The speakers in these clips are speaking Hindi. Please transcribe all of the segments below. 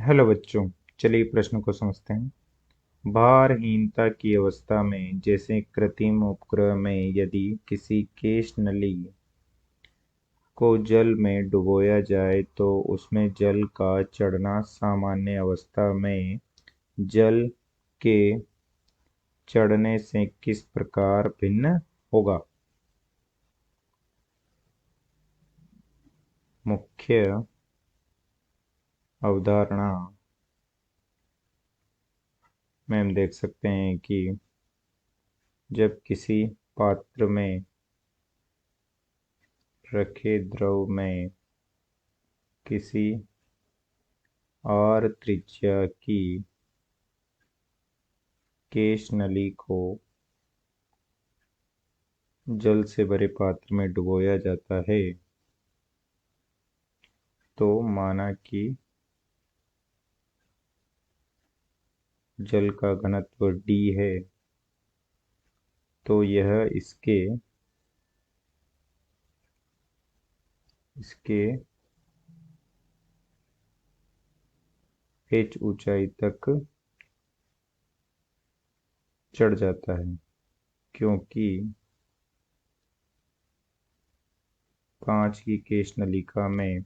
हेलो बच्चों, चलिए प्रश्न को समझते हैं। भारहीनता की अवस्था में जैसे कृत्रिम उपग्रह में यदि किसी केश नली को जल में डुबोया जाए तो उसमें जल का चढ़ना सामान्य अवस्था में जल के चढ़ने से किस प्रकार भिन्न होगा। मुख्य अवधारणा में हम देख सकते हैं कि जब किसी पात्र में रखे द्रव में किसी r त्रिज्या की केश नली को जल से भरे पात्र में डुबोया जाता है तो माना कि जल का घनत्व d है, तो यह इसके h ऊंचाई तक चढ़ जाता है, क्योंकि कांच की केश नलिका में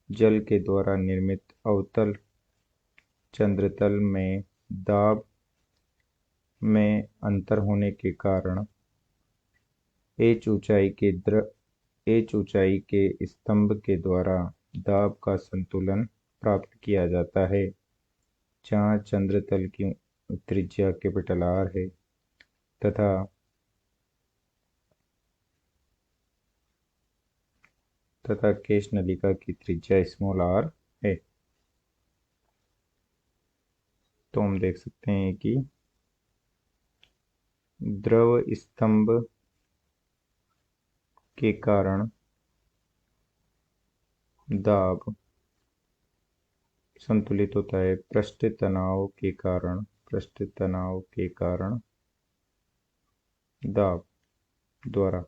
जल के द्वारा निर्मित अवतल चंद्रतल में दाब में अंतर होने के कारण h ऊंचाई के स्तंभ के द्वारा दाब का संतुलन प्राप्त किया जाता है, जहाँ चंद्रतल की त्रिज्या R है तथा केश नलिका की त्रिज्या r है। तो हम देख सकते हैं कि द्रव स्तंभ के कारण दाब संतुलित होता है पृष्ठ तनाव के कारण दाब द्वारा।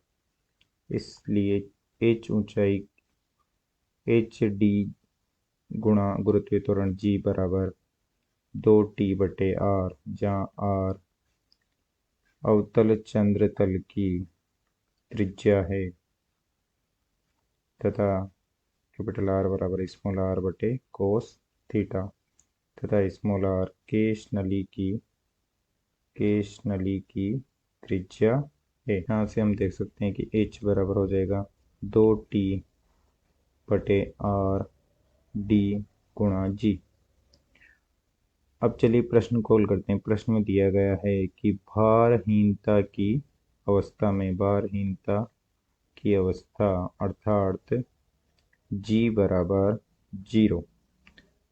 इसलिए h ऊंचाई hd गुणा गुरुत्वीय त्वरण g बराबर 2t/r, जहाँ r अवतल चंद्रतल की त्रिज्या है तथा R बराबर r/cos थीटा तथा r केश नली की त्रिज्या है। यहाँ से हम देख सकते हैं कि h बराबर हो जाएगा 2t/r/d गुणा g। अब चलिए प्रश्न को हल करते हैं। प्रश्न में दिया गया है कि भारहीनता की अवस्था अर्थात g बराबर 0।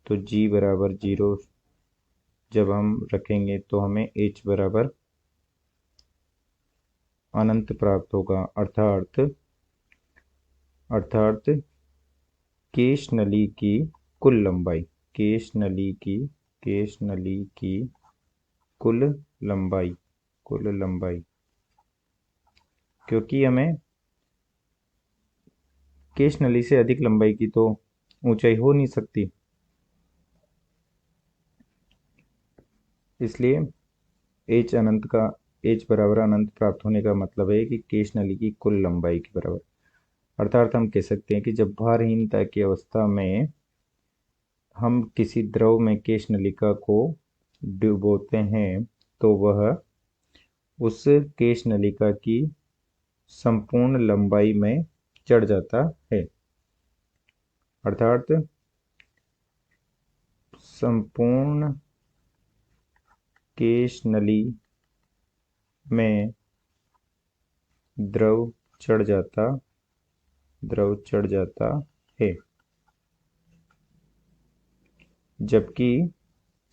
तो g बराबर 0 जब हम रखेंगे तो हमें h बराबर अनंत प्राप्त होगा, अर्थात केश नली की कुल लंबाई कुल लंबाई, क्योंकि हमें केश नली से अधिक लंबाई की तो ऊंचाई हो नहीं सकती, इसलिए h बराबर अनंत प्राप्त होने का मतलब है कि केश नली की कुल लंबाई के बराबर। अर्थात हम कह सकते हैं कि जब भारहीनता की अवस्था में हम किसी द्रव में केश नलिका को डुबोते हैं तो वह उस केश नलिका की संपूर्ण लंबाई में चढ़ जाता है, अर्थात संपूर्ण केश नली में द्रव चढ़ जाता है, जबकि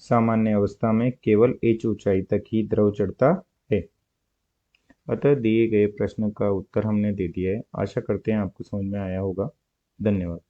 सामान्य अवस्था में केवल h ऊंचाई तक ही द्रव चढ़ता है। अतः दिए गए प्रश्न का उत्तर हमने दे दिया है। आशा करते हैं आपको समझ में आया होगा। धन्यवाद।